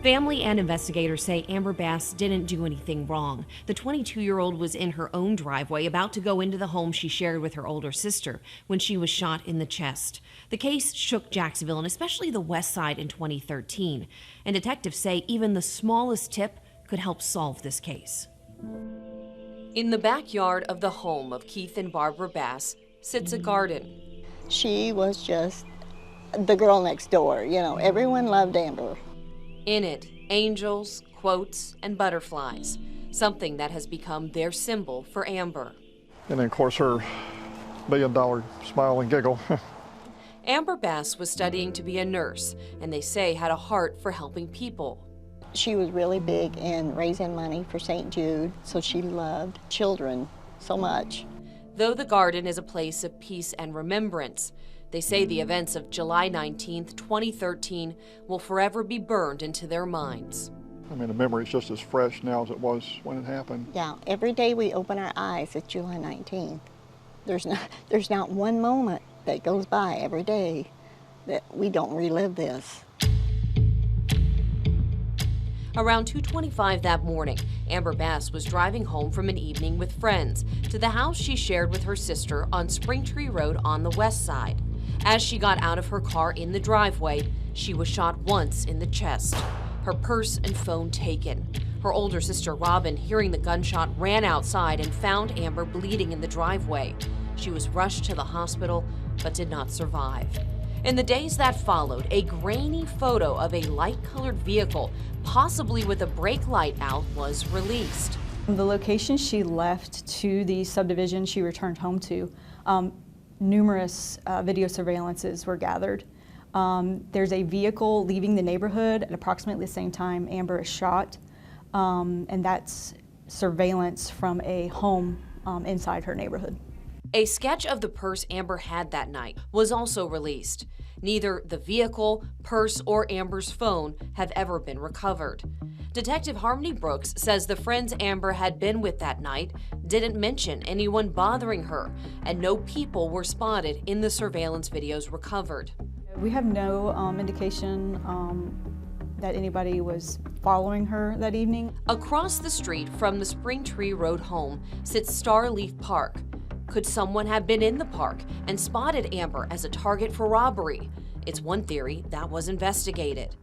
Family and investigators say Amber Bass didn't do anything wrong. The 22-year-old was in her own driveway about to go into the home she shared with her older sister when she was shot in the chest. The case shook Jacksonville and especially the West Side in 2013. And detectives say even the smallest tip could help solve this case. In the backyard of the home of Keith and Barbara Bass sits a garden. She was just the girl next door. You know, everyone loved Amber. In it, angels, quotes, and butterflies, something that has become their symbol for Amber. And then, of course, her $1 billion smile and giggle. Amber Bass was studying to be a nurse, and they say had a heart for helping people. She was really big in raising money for St. Jude, so she loved children so much. Though the garden is a place of peace and remembrance, they say the events of July 19th, 2013 will forever be burned into their minds. I mean, the memory is just as fresh now as it was when it happened. Yeah, every day we open our eyes, it's July 19th. There's not one moment that goes by every day that we don't relive this. Around 2:25 that morning, Amber Bass was driving home from an evening with friends to the house she shared with her sister on Springtree Road on the west side. As she got out of her car in the driveway, she was shot once in the chest, her purse and phone taken. Her older sister, Robin, hearing the gunshot, ran outside and found Amber bleeding in the driveway. She was rushed to the hospital, but did not survive. In the days that followed, a grainy photo of a light-colored vehicle, possibly with a brake light out, was released. The location she left to the subdivision she returned home to, numerous video surveillances were gathered. There's a vehicle leaving the neighborhood at approximately the same time Amber is shot, and that's surveillance from a home inside her neighborhood. A sketch of the purse Amber had that night was also released. Neither the vehicle, purse, or Amber's phone have ever been recovered. Detective Harmony Brooks says the friends Amber had been with that night didn't mention anyone bothering her, and no people were spotted in the surveillance videos recovered. We have no indication that anybody was following her that evening. Across the street from the Springtree Road home sits Starleaf Park. Could someone have been in the park and spotted Amber as a target for robbery? It's one theory that was investigated.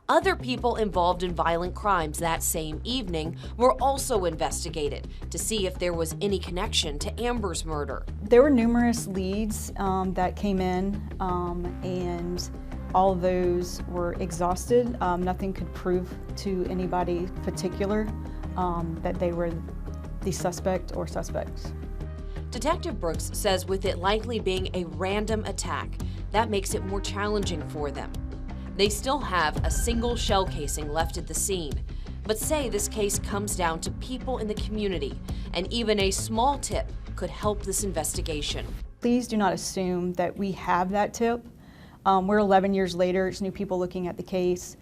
Other people involved in violent crimes that same evening were also investigated to see if there was any connection to Amber's murder. There were numerous leads that came in, and all of those were exhausted. Nothing could prove to anybody particular that they were the suspect or suspects. Detective Brooks says with it likely being a random attack, that makes it more challenging for them. They still have a single shell casing left at the scene, but say this case comes down to people in the community, and even a small tip could help this investigation. Please do not assume that we have that tip. We're 11 years later, it's new people looking at the case.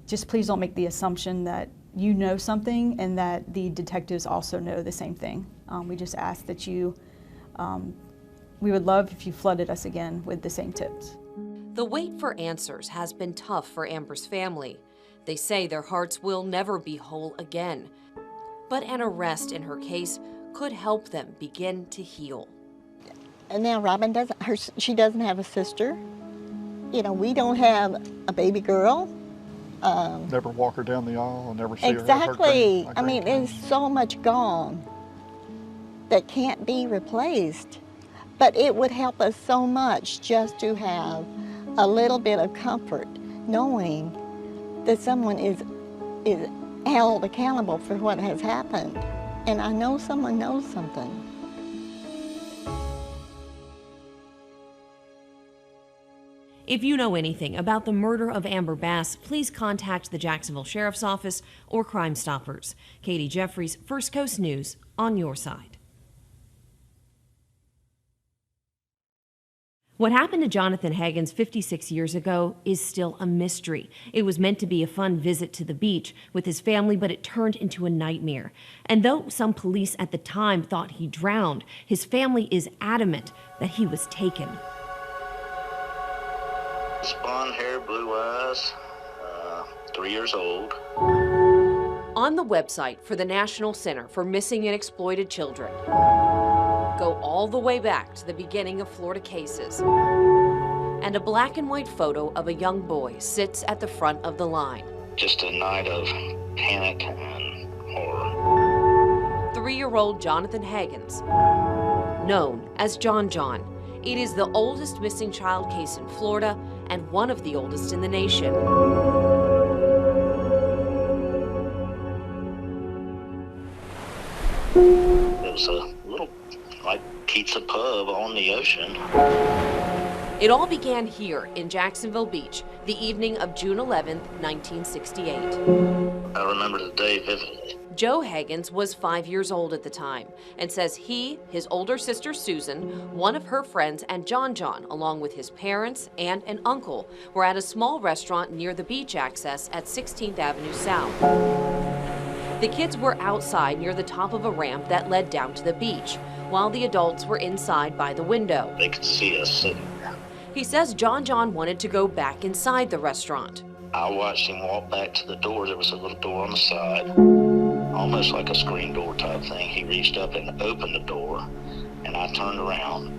Just please don't make the assumption that you know something and that the detectives also know the same thing. We just ask that we would love if you flooded us again with the same tips. The wait for answers has been tough for Amber's family. They say their hearts will never be whole again, but an arrest in her case could help them begin to heal. And now Robin she doesn't have a sister. You know, we don't have a baby girl. Never walk her down the aisle and never see her. Exactly. I mean, there's so much gone that can't be replaced. But it would help us so much just to have a little bit of comfort knowing that someone is held accountable for what has happened. And I know someone knows something. If you know anything about the murder of Amber Bass, please contact the Jacksonville Sheriff's Office or Crime Stoppers. Katie Jeffries, First Coast News, on your side. What happened to Jonathan Hagans 56 years ago is still a mystery. It was meant to be a fun visit to the beach with his family, but it turned into a nightmare. And though some police at the time thought he drowned, his family is adamant that he was taken. Blonde hair, blue eyes, 3 years old. On the website for the National Center for Missing and Exploited Children, go all the way back to the beginning of Florida cases, and a black and white photo of a young boy sits at the front of the line. Just a night of panic and horror. 3-year-old Jonathan Hagans, known as John John. It is the oldest missing child case in Florida and one of the oldest in the nation. It was a little, like, pizza pub on the ocean. It all began here in Jacksonville Beach, the evening of June 11, 1968. I remember the day vividly. Joe Hagans was 5 years old at the time and says he, his older sister Susan, one of her friends, and John John, along with his parents and an uncle, were at a small restaurant near the beach access at 16th Avenue South. The kids were outside near the top of a ramp that led down to the beach, while the adults were inside by the window. They could see us sitting there. He says John John wanted to go back inside the restaurant. I watched him walk back to the door. There was a little door on the side, almost like a screen door type thing. He reached up and opened the door, and I turned around,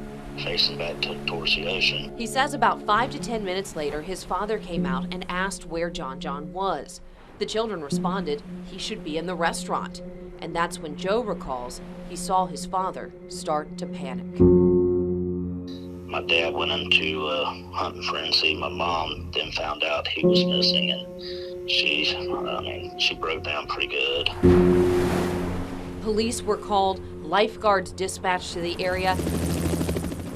facing back towards the ocean. He says about 5 to 10 minutes later, his father came out and asked where John John was. The children responded he should be in the restaurant, and that's when Joe recalls he saw his father start to panic. My dad went into a hunting frenzy. My mom then found out he was missing, and she broke down pretty good. Police were called, lifeguards dispatched to the area.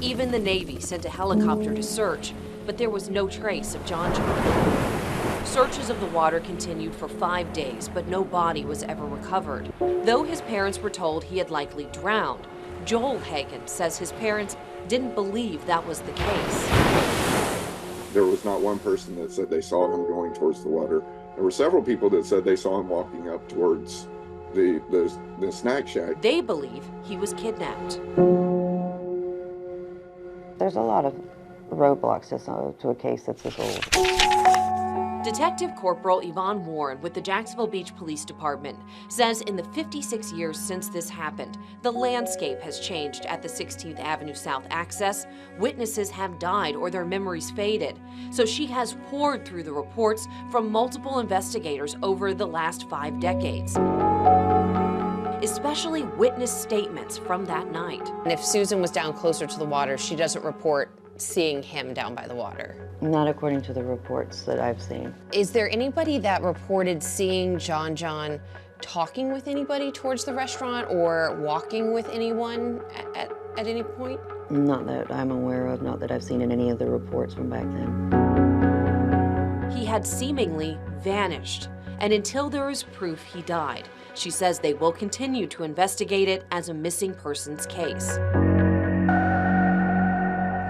Even the Navy sent a helicopter to search, but there was no trace of John John. Searches of the water continued for 5 days, but no body was ever recovered. Though his parents were told he had likely drowned, Joel Hagans says his parents didn't believe that was the case. There was not one person that said they saw him going towards the water. There were several people that said they saw him walking up towards the snack shack. They believe he was kidnapped. There's a lot of roadblocks to a case that's this old. Detective Corporal Yvonne Warren with the Jacksonville Beach Police Department says in the 56 years since this happened, the landscape has changed at the 16th Avenue South access. Witnesses have died or their memories faded. So she has poured through the reports from multiple investigators over the last 5 decades, especially witness statements from that night. And if Susan was down closer to the water, she doesn't report seeing him down by the water. Not according to the reports that I've seen. Is there anybody that reported seeing John John talking with anybody towards the restaurant or walking with anyone at any point? Not that I'm aware of, not that I've seen in any of the reports from back then. He had seemingly vanished, and until there is proof he died, she says they will continue to investigate it as a missing persons case.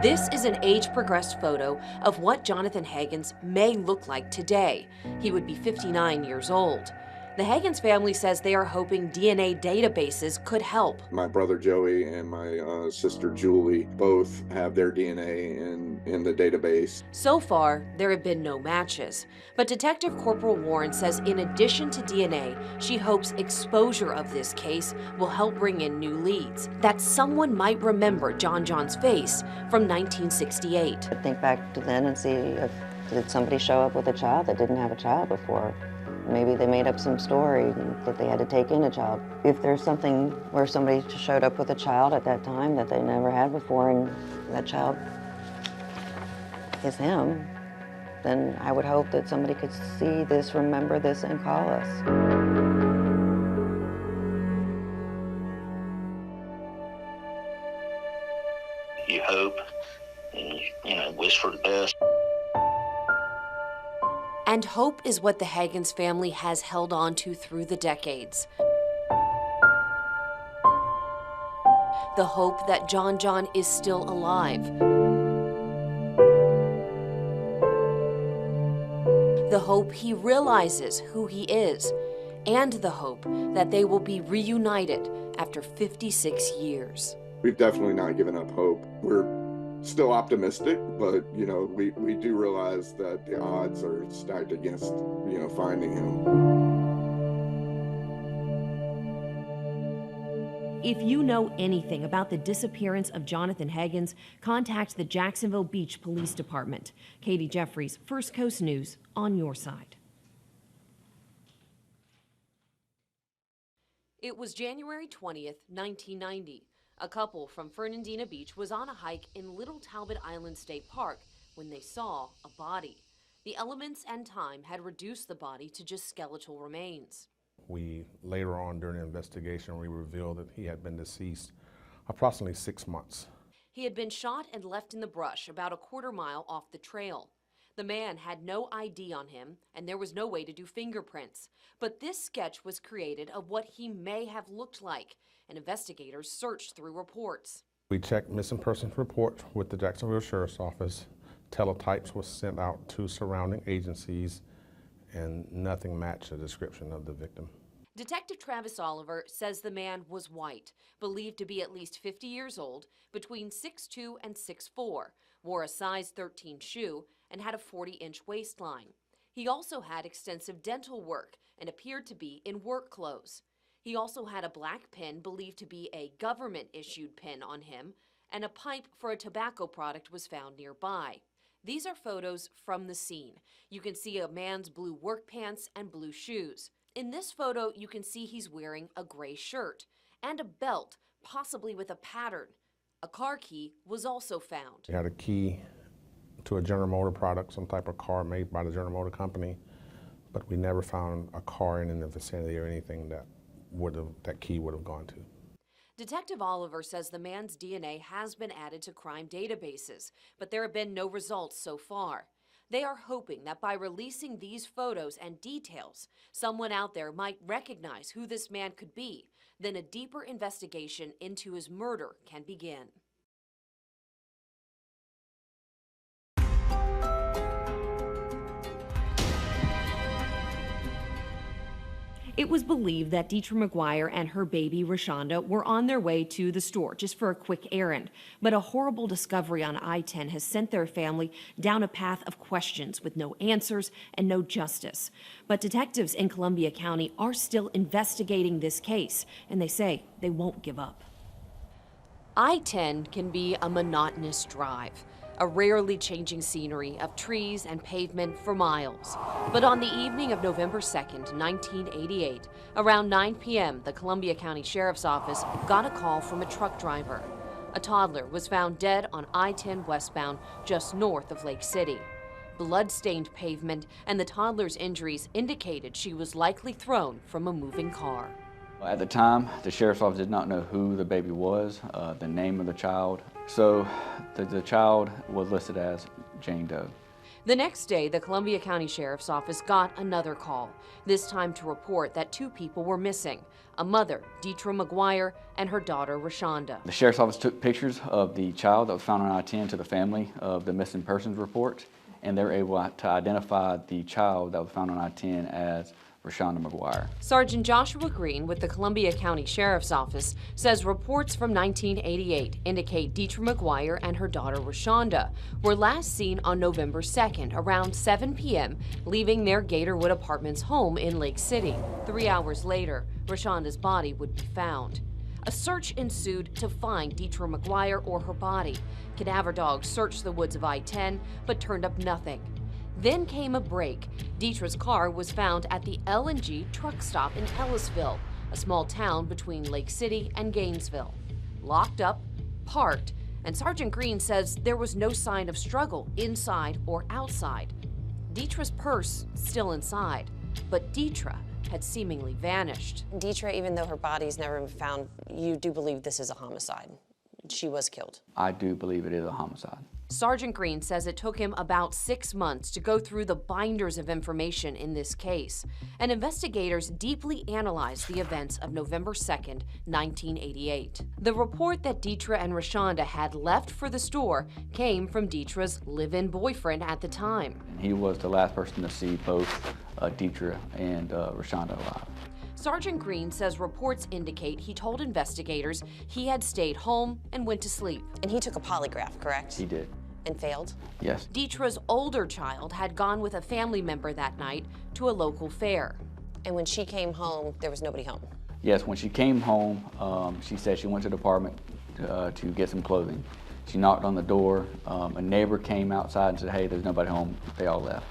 This is an age-progressed photo of what Jonathan Hagans may look like today. He would be 59 years old. The Hagans family says they are hoping DNA databases could help. My brother Joey and my sister Julie both have their DNA in the database. So far, there have been no matches. But Detective Corporal Warren says in addition to DNA, she hopes exposure of this case will help bring in new leads, that someone might remember John John's face from 1968. I'd think back to then and see if did somebody show up with a child that didn't have a child before. Maybe they made up some story that they had to take in a child. If there's something where somebody showed up with a child at that time that they never had before and that child is him, then I would hope that somebody could see this, remember this, and call us. You hope and wish for the best. And hope is what the Hagans family has held on to through the decades. The hope that John John is still alive. The hope he realizes who he is. And the hope that they will be reunited after 56 years. We've definitely not given up hope. We're still optimistic, but you know, we do realize that the odds are stacked against, you know, finding him. If you know anything about the disappearance of Jonathan Hagans, contact the Jacksonville Beach Police Department. Katie Jeffries, First Coast News, on your side. It was January 20th, 1990. A couple from Fernandina Beach was on a hike in Little Talbot Island State Park when they saw a body. The elements and time had reduced the body to just skeletal remains. We later on during the investigation, we revealed that he had been deceased approximately 6 months. He had been shot and left in the brush about a quarter mile off the trail. The man had no ID on him, and there was no way to do fingerprints. But this sketch was created of what he may have looked like, and investigators searched through reports. We checked missing persons report with the Jacksonville Sheriff's Office. Teletypes was sent out to surrounding agencies, and nothing matched the description of the victim. Detective Travis Oliver says the man was white, believed to be at least 50 years old, between 6'2" and 6'4", wore a size 13 shoe, and had a 40-inch waistline. He also had extensive dental work and appeared to be in work clothes. He also had a black pin believed to be a government-issued pin on him, and a pipe for a tobacco product was found nearby. These are photos from the scene. You can see a man's blue work pants and blue shoes. In this photo, you can see he's wearing a gray shirt and a belt, possibly with a pattern. A car key was also found. He had a key to a General Motor product, some type of car made by the General Motor Company, but we never found a car in the vicinity or anything that key would have gone to. Detective Oliver says the man's DNA has been added to crime databases, but there have been no results so far. They are hoping that by releasing these photos and details, someone out there might recognize who this man could be. Then a deeper investigation into his murder can begin. It was believed that Demitri Maguire and her baby Rashonda were on their way to the store just for a quick errand. But a horrible discovery on I-10 has sent their family down a path of questions with no answers and no justice. But detectives in Columbia County are still investigating this case, and they say they won't give up. I-10 can be a monotonous drive, a rarely changing scenery of trees and pavement for miles. But on the evening of November 2nd, 1988, around 9 p.m., the Columbia County Sheriff's Office got a call from a truck driver. A toddler was found dead on I-10 westbound just north of Lake City. Blood-stained pavement and the toddler's injuries indicated she was likely thrown from a moving car. At the time, the Sheriff's Office did not know who the baby was, the name of the child. So the child was listed as Jane Doe. The next day, the Columbia County Sheriff's Office got another call, this time to report that 2 people were missing, a mother, Demitri Maguire, and her daughter, Rashonda. The Sheriff's Office took pictures of the child that was found on I-10 to the family of the missing persons report, and they were able to identify the child that was found on I-10 as Rashonda Maguire. Sergeant Joshua Green with the Columbia County Sheriff's Office says reports from 1988 indicate Demitri Maguire and her daughter Rashonda were last seen on November 2nd around 7 p.m. leaving their Gatorwood Apartments home in Lake City. 3 hours later, Rashonda's body would be found. A search ensued to find Demitri Maguire or her body. Cadaver dogs searched the woods of I-10 but turned up nothing. Then came a break. Dietrich's car was found at the L&G truck stop in Ellisville, a small town between Lake City and Gainesville. Locked up, parked, and Sergeant Green says there was no sign of struggle inside or outside. Dietrich's purse still inside, but Demitri had seemingly vanished. Demitri, even though her body's never been found, you do believe this is a homicide. She was killed. I do believe it is a homicide. Sergeant Green says it took him about 6 months to go through the binders of information in this case, and investigators deeply analyzed the events of November 2nd, 1988. The report that Demitri and Rashonda had left for the store came from Dietrich's live-in boyfriend at the time. He was the last person to see both Demitri and Rashonda alive. Sergeant Green says reports indicate he told investigators he had stayed home and went to sleep. And he took a polygraph, correct? He did. And failed? Yes. Deetra's older child had gone with a family member that night to a local fair. And when she came home, there was nobody home? Yes, when she came home, she said she went to the apartment to get some clothing. She knocked on the door. A neighbor came outside and said, hey, there's nobody home. They all left.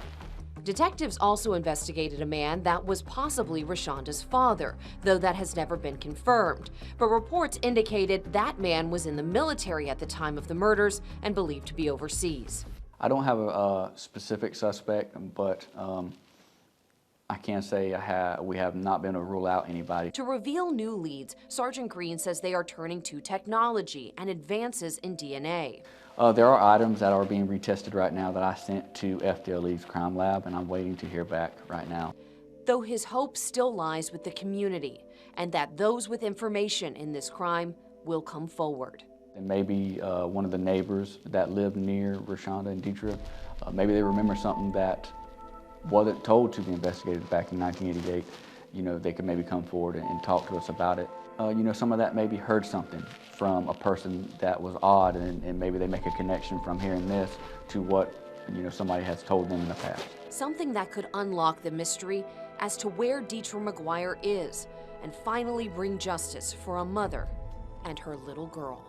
Detectives also investigated a man that was possibly Rashonda's father, though that has never been confirmed. But reports indicated that man was in the military at the time of the murders and believed to be overseas. I don't have a specific suspect, but I can say we have not been able to rule out anybody. To reveal new leads, Sergeant Green says they are turning to technology and advances in DNA. There are items that are being retested right now that I sent to FDLE's crime lab, and I'm waiting to hear back right now. Though his hope still lies with the community, and that those with information in this crime will come forward. And maybe one of the neighbors that lived near Rashonda and Demitri, maybe they remember something that wasn't told to the investigators back in 1988. You know, they could maybe come forward and talk to us about it. You know, some of that maybe heard something from a person that was odd, and maybe they make a connection from hearing this to what, you know, somebody has told them in the past. Something that could unlock the mystery as to where Demitri Maguire is and finally bring justice for a mother and her little girl.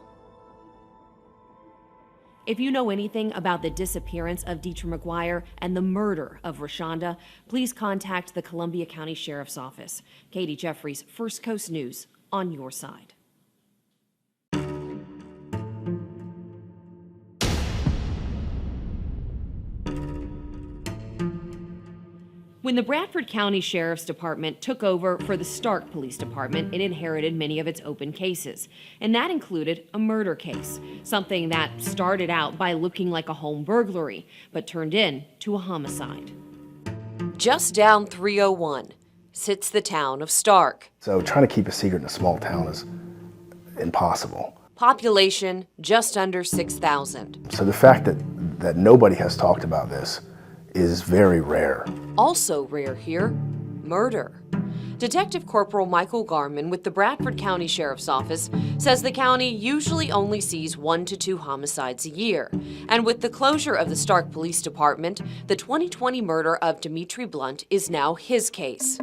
If you know anything about the disappearance of Demitri Maguire and the murder of Rashonda, please contact the Columbia County Sheriff's Office. Katie Jeffries, First Coast News, on your side. When the Bradford County Sheriff's Department took over for the Stark Police Department, it inherited many of its open cases, and that included a murder case, something that started out by looking like a home burglary, but turned into a homicide. Just down 301 sits the town of Stark. So trying to keep a secret in a small town is impossible. Population just under 6,000. So the fact that nobody has talked about this is very rare. Also rare here, murder. Detective Corporal Michael Garman with the Bradford County Sheriff's Office says the county usually only sees 1 to 2 homicides a year. And with the closure of the Stark Police Department, the 2020 murder of Demitri Blunt is now his case.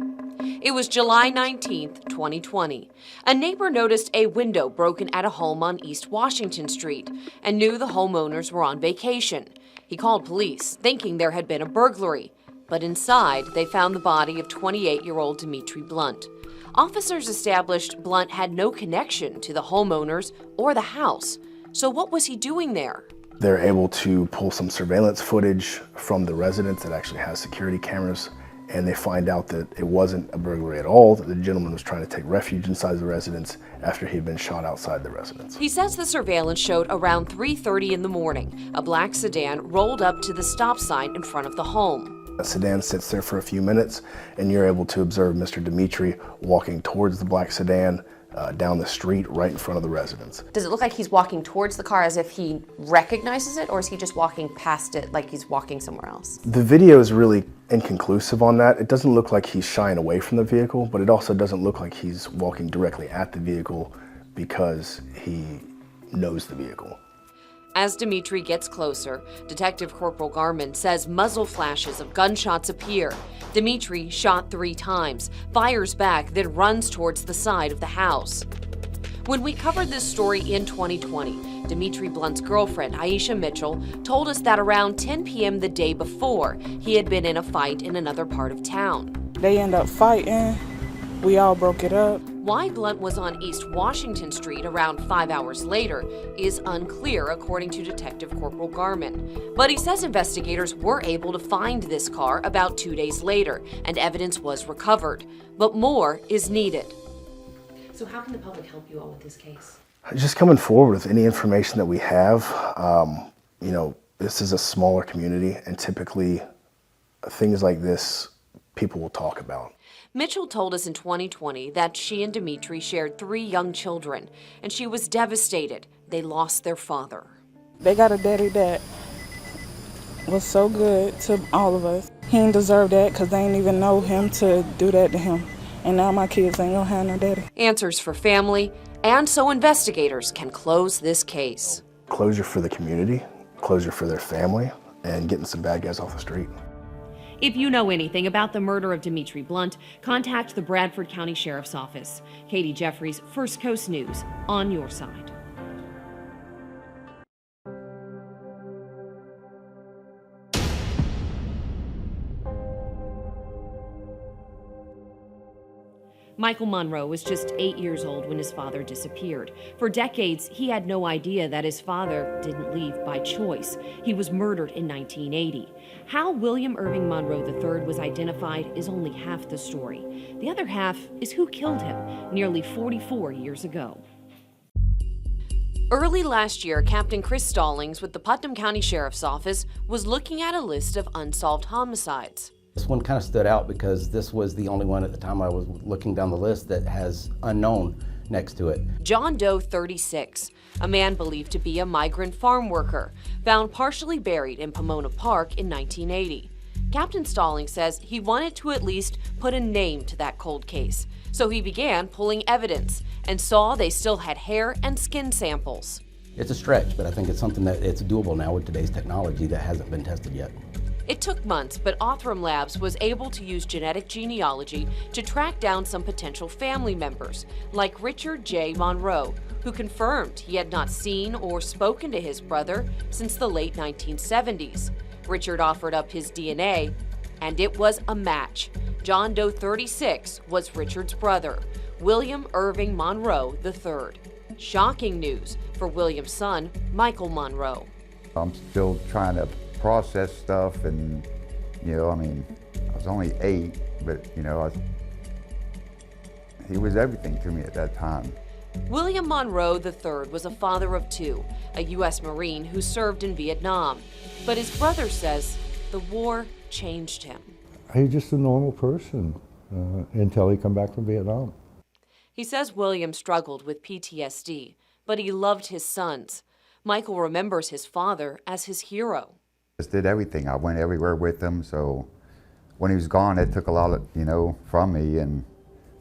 It was July 19th, 2020. A neighbor noticed a window broken at a home on East Washington Street and knew the homeowners were on vacation. He called police, thinking there had been a burglary, but inside they found the body of 28-year-old Demitri Blunt. Officers established Blunt had no connection to the homeowners or the house. So what was he doing there? They're able to pull some surveillance footage from the residence that actually has security cameras, and they find out that it wasn't a burglary at all, that the gentleman was trying to take refuge inside the residence after he'd been shot outside the residence. He says the surveillance showed around 3:30 in the morning, a black sedan rolled up to the stop sign in front of the home. A sedan sits there for a few minutes, and you're able to observe Mr. Demitri walking towards the black sedan down the street right in front of the residence. Does it look like he's walking towards the car as if he recognizes it, or is he just walking past it like he's walking somewhere else? The video is really inconclusive on that. It doesn't look like he's shying away from the vehicle, but it also doesn't look like he's walking directly at the vehicle because he knows the vehicle. As Demitri gets closer, Detective Corporal Garman says muzzle flashes of gunshots appear. Demitri shot 3 times, fires back, then runs towards the side of the house. When we covered this story in 2020, Demitri Blunt's girlfriend, Aisha Mitchell, told us that around 10 p.m. the day before, he had been in a fight in another part of town. They end up fighting. We all broke it up. Why Blunt was on East Washington Street around 5 hours later is unclear, according to Detective Corporal Garman. But he says investigators were able to find this car about 2 days later, and evidence was recovered. But more is needed. So how can the public help you all with this case? Just coming forward with any information that we have. You know, this is a smaller community, and typically things like this people will talk about. Mitchell told us in 2020 that she and Demitri shared 3 young children, and she was devastated. They lost their father. They got a daddy that was so good to all of us. He didn't deserve that because they didn't even know him to do that to him. And now my kids ain't gonna have no daddy. Answers for family, and so investigators can close this case. Closure for the community, closure for their family, and getting some bad guys off the street. If you know anything about the murder of Demitri Blunt, contact the Bradford County Sheriff's Office. Katie Jeffries, First Coast News, on your side. Michael Monroe was just 8 years old when his father disappeared. For decades, he had no idea that his father didn't leave by choice. He was murdered in 1980. How William Irving Monroe III was identified is only half the story. The other half is who killed him nearly 44 years ago. Early last year, Captain Chris Stallings with the Putnam County Sheriff's Office was looking at a list of unsolved homicides. This one kind of stood out because this was the only one at the time I was looking down the list that has unknown next to it. John Doe 36, a man believed to be a migrant farm worker, found partially buried in Pomona Park in 1980. Captain Stallings says he wanted to at least put a name to that cold case, so he began pulling evidence and saw they still had hair and skin samples. It's a stretch, but I think it's something that it's doable now with today's technology that hasn't been tested yet. It took months, but Othram Labs was able to use genetic genealogy to track down some potential family members, like Richard J. Monroe, who confirmed he had not seen or spoken to his brother since the late 1970s. Richard offered up his DNA, and it was a match. John Doe 36 was Richard's brother, William Irving Monroe III. Shocking news for William's son, Michael Monroe. I'm still trying to process stuff, and I was only 8, but he was everything to me at that time. William Monroe III was a father of 2, a U.S. Marine who served in Vietnam. But his brother says the war changed him. He's just a normal person until he come back from Vietnam. He says William struggled with PTSD, but he loved his sons. Michael remembers his father as his hero. Just did everything. I went everywhere with him, so when he was gone, it took a lot of, from me, and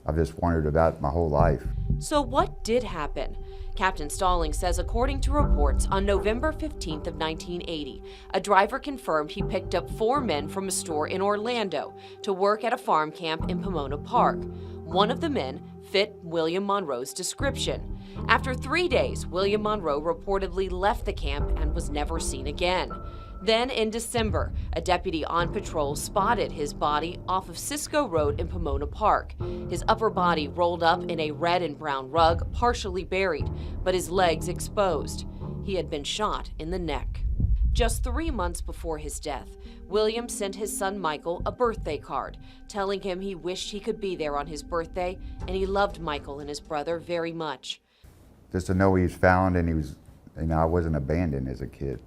I've just wondered about it my whole life. So what did happen? Captain Stallings says according to reports, on November 15th of 1980, a driver confirmed he picked up 4 men from a store in Orlando to work at a farm camp in Pomona Park. One of the men fit William Monroe's description. After 3 days, William Monroe reportedly left the camp and was never seen again. Then in December, a deputy on patrol spotted his body off of Cisco Road in Pomona Park. His upper body rolled up in a red and brown rug, partially buried, but his legs exposed. He had been shot in the neck. Just 3 months before his death, William sent his son Michael a birthday card, telling him he wished he could be there on his birthday, and he loved Michael and his brother very much. Just to know he was found and he was, I wasn't abandoned as a kid,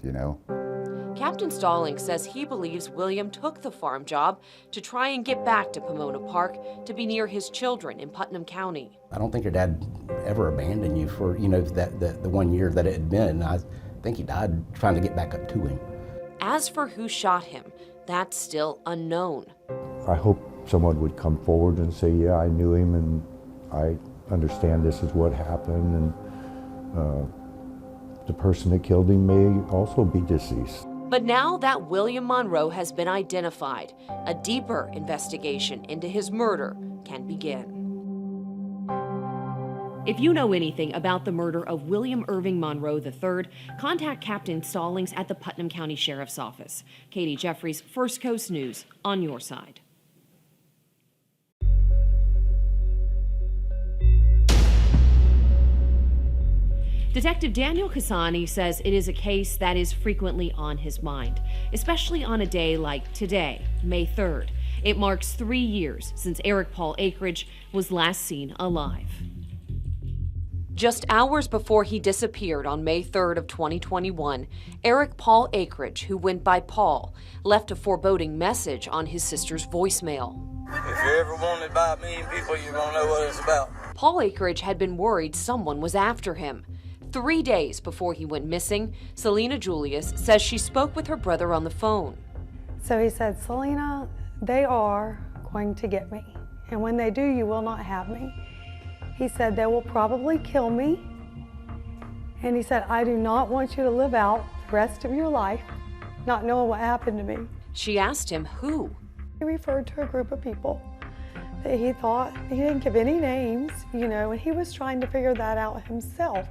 Captain Stallings says he believes William took the farm job to try and get back to Pomona Park to be near his children in Putnam County. I don't think your dad ever abandoned you for, the 1 year that it had been. I think he died trying to get back up to him. As for who shot him, that's still unknown. I hope someone would come forward and say, yeah, I knew him and I understand this is what happened, and the person that killed him may also be deceased. But now that William Monroe has been identified, a deeper investigation into his murder can begin. If you know anything about the murder of William Irving Monroe III, contact Captain Stallings at the Putnam County Sheriff's Office. Katie Jeffries, First Coast News, on your side. Detective Daniel Cassani says it is a case that is frequently on his mind, especially on a day like today, May 3rd. It marks 3 years since Eric Paul Akridge was last seen alive. Just hours before he disappeared on May 3rd of 2021, Eric Paul Akridge, who went by Paul, left a foreboding message on his sister's voicemail. If you're ever wanted by a million people, you're gonna know what it's about. Paul Akridge had been worried someone was after him. 3 days before he went missing, Selena Julius says she spoke with her brother on the phone. So he said, Selena, they are going to get me. and when they do, you will not have me. He said, they will probably kill me. And he said, I do not want you to live out the rest of your life not knowing what happened to me. She asked him who. He referred to a group of people that he thought, he didn't give any names, and he was trying to figure that out himself.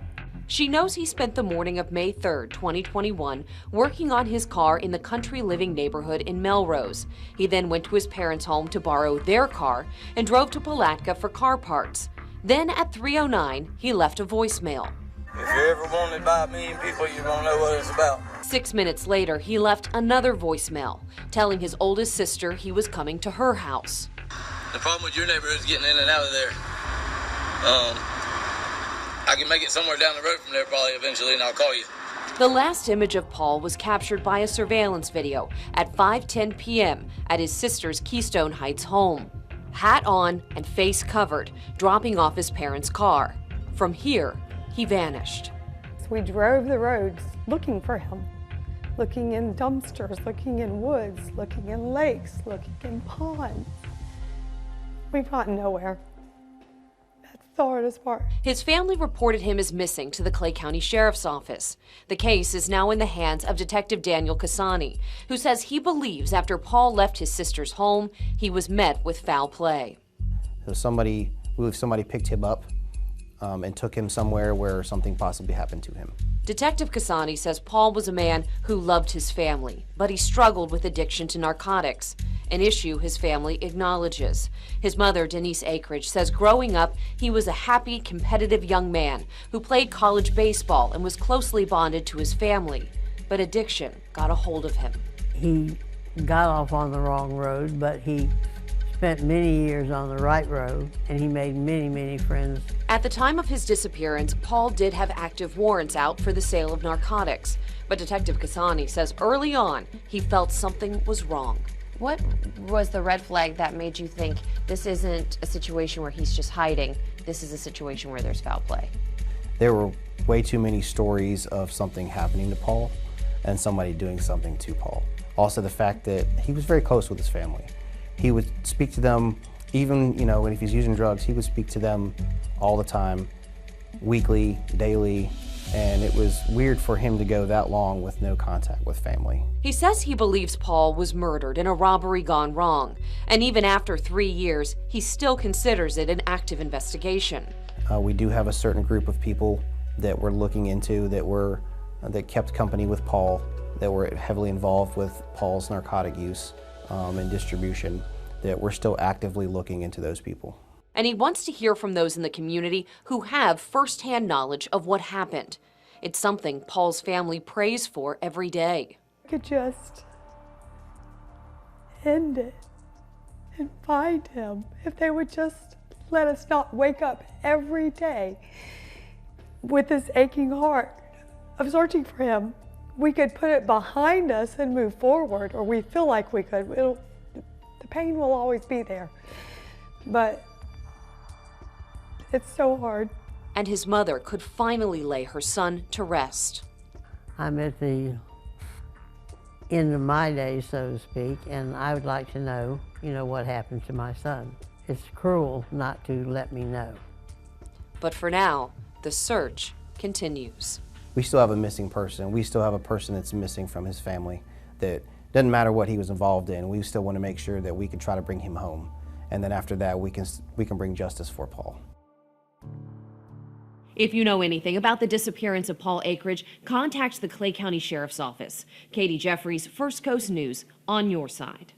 She knows he spent the morning of May 3rd, 2021, working on his car in the country living neighborhood in Melrose. He then went to his parents' home to borrow their car and drove to Palatka for car parts. Then at 3:09, he left a voicemail. If you're ever wanted by a million people, you're gonna know what it's about. 6 minutes later, he left another voicemail, telling his oldest sister he was coming to her house. The problem with your neighborhood is getting in and out of there. I can make it somewhere down the road from there probably eventually, and I'll call you. The last image of Paul was captured by a surveillance video at 5:10 p.m. at his sister's Keystone Heights home. Hat on and face covered, dropping off his parents' car. From here, he vanished. We drove the roads looking for him, looking in dumpsters, looking in woods, looking in lakes, looking in ponds. We've gotten nowhere. That's the hardest part. His family reported him as missing to the Clay County Sheriff's Office. The case is now in the hands of Detective Daniel Casani, who says he believes after Paul left his sister's home, he was met with foul play. So somebody picked him up and took him somewhere where something possibly happened to him. Detective Casani says Paul was a man who loved his family, but he struggled with addiction to narcotics, an issue his family acknowledges. His mother, Denise Akridge, says growing up, he was a happy, competitive young man who played college baseball and was closely bonded to his family. But addiction got a hold of him. He got off on the wrong road, but he spent many years on the right road, and he made many, many friends. At the time of his disappearance, Paul did have active warrants out for the sale of narcotics, but Detective Casani says early on he felt something was wrong. What was the red flag that made you think this isn't a situation where he's just hiding, this is a situation where there's foul play? There were way too many stories of something happening to Paul and somebody doing something to Paul. Also the fact that he was very close with his family. He would speak to them, even, if he's using drugs, he would speak to them all the time, weekly, daily, and it was weird for him to go that long with no contact with family. He says he believes Paul was murdered in a robbery gone wrong, and even after 3 years, he still considers it an active investigation. We do have a certain group of people that we're looking into that kept company with Paul, that were heavily involved with Paul's narcotic use and distribution, that we're still actively looking into those people. And he wants to hear from those in the community who have firsthand knowledge of what happened. It's something Paul's family prays for every day. I could just end it and find him. If they would just let us not wake up every day with this aching heart of searching for him. We could put it behind us and move forward, or we feel like we could. The pain will always be there, but it's so hard. And his mother could finally lay her son to rest. I'm at the end of my days, so to speak, and I would like to know, what happened to my son. It's cruel not to let me know. But for now, the search continues. We still have a missing person. We still have a person that's missing from his family that doesn't matter what he was involved in. We still want to make sure that we can try to bring him home. And then after that, we can bring justice for Paul. If you know anything about the disappearance of Paul Akridge, contact the Clay County Sheriff's Office. Katie Jeffries, First Coast News, on your side.